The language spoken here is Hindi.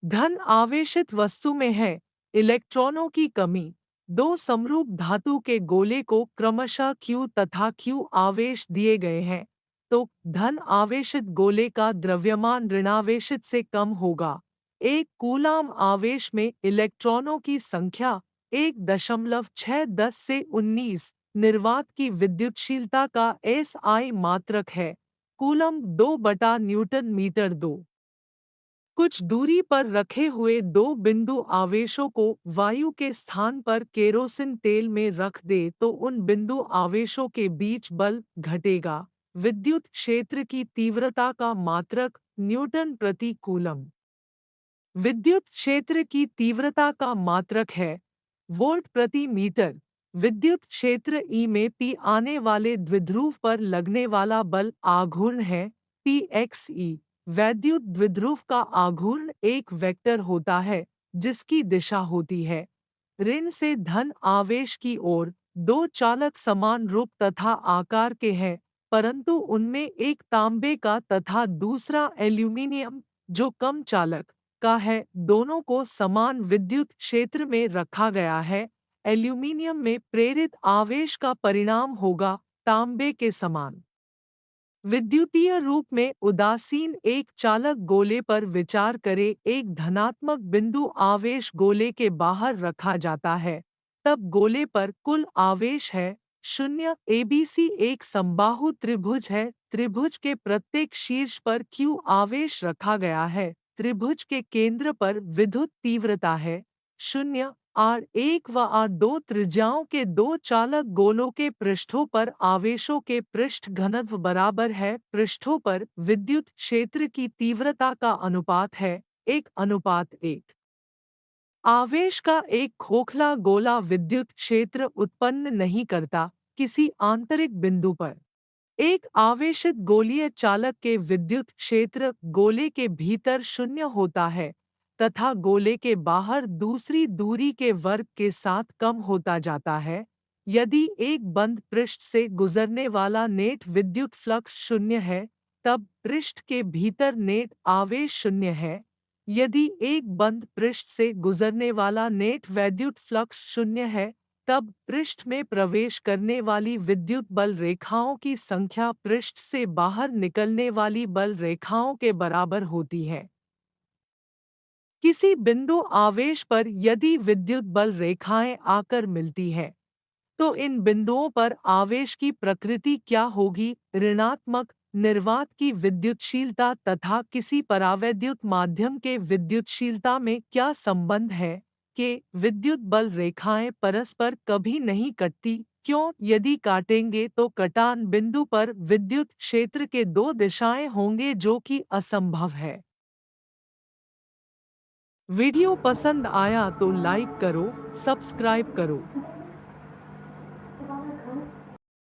धन आवेशित वस्तु में है, इलेक्ट्रॉनों की कमी। दो समरूप धातु के गोले को क्रमशः Q तथा Q आवेश दिए गए हैं, तो धन आवेशित गोले का द्रव्यमान ऋणावेशित से कम होगा। एक कूलाम आवेश में इलेक्ट्रॉनों की संख्या 1.610 से 19। निर्वात की विद्युतशीलता का SI मात्रक है। Coulomb 2/N/2। कुछ दूरी पर रखे हुए दो बिंदु आवेशों को वायु के स्थान पर केरोसिन तेल में रख दे तो उन बिंदु आवेशों के बीच बल घटेगा। विद्युत क्षेत्र की तीव्रता का मात्रक न्यूटन प्रति कूलम। विद्युत क्षेत्र की तीव्रता का मात्रक है वोल्ट प्रति मीटर। विद्युत क्षेत्र ई में पी आने वाले द्विध्रुव पर लगने वाला बल आघूर्ण है Pxe। वैद्युत द्विध्रुव का आघूर्ण एक वेक्टर होता है जिसकी दिशा होती है ऋण से धन आवेश की ओर। दो चालक समान रूप तथा आकार के हैं, परंतु उनमें एक तांबे का तथा दूसरा एल्यूमीनियम जो कम चालक का है। दोनों को समान विद्युत क्षेत्र में रखा गया है। एल्यूमीनियम में प्रेरित आवेश का परिणाम होगा तांबे के समान। विद्युतीय रूप में उदासीन एक चालक गोले पर विचार करें। एक धनात्मक बिंदु आवेश गोले के बाहर रखा जाता है, तब गोले पर कुल आवेश है 0। ABC एक समबाहु त्रिभुज है। त्रिभुज के प्रत्येक शीर्ष पर Q आवेश रखा गया है। त्रिभुज के केंद्र पर विद्युत तीव्रता है 0। R1 व R2 त्रिज्याओं के दो चालक गोलों के पृष्ठों पर आवेशों के पृष्ठ घनत्व बराबर है। पृष्ठों पर विद्युत क्षेत्र की तीव्रता का अनुपात है 1:1। आवेश का एक खोखला गोला विद्युत क्षेत्र उत्पन्न नहीं करता। किसी आंतरिक बिंदु पर एक आवेशित गोलीय चालक के विद्युत क्षेत्र गोले के भीतर 0 होता है तथा गोले के बाहर दूसरी दूरी के वर्ग के साथ कम होता जाता है। यदि एक बंद पृष्ठ से गुजरने वाला नेट विद्युत फ्लक्स 0 है, तब पृष्ठ के भीतर नेट आवेश 0 है। यदि एक बंद पृष्ठ से गुजरने वाला नेट वैद्युत फ्लक्स 0 है, तब पृष्ठ में प्रवेश करने वाली विद्युत बल रेखाओं की संख्या पृष्ठ से बाहर निकलने वाली बल रेखाओं के बराबर होती है। किसी बिंदु आवेश पर यदि विद्युत बल रेखाएं आकर मिलती हैं, तो इन बिंदुओं पर आवेश की प्रकृति क्या होगी? ऋणात्मक। निर्वात की विद्युतशीलता तथा किसी परावैद्युत माध्यम के विद्युतशीलता में क्या संबंध है कि विद्युत बल रेखाएं परस्पर कभी नहीं कटती। क्यों? यदि काटेंगे तो कटान बिंदु पर विद्युत क्षेत्र के दो दिशाएं होंगे जो कि असंभव है। वीडियो पसंद आया तो लाइक करो, सब्सक्राइब करो।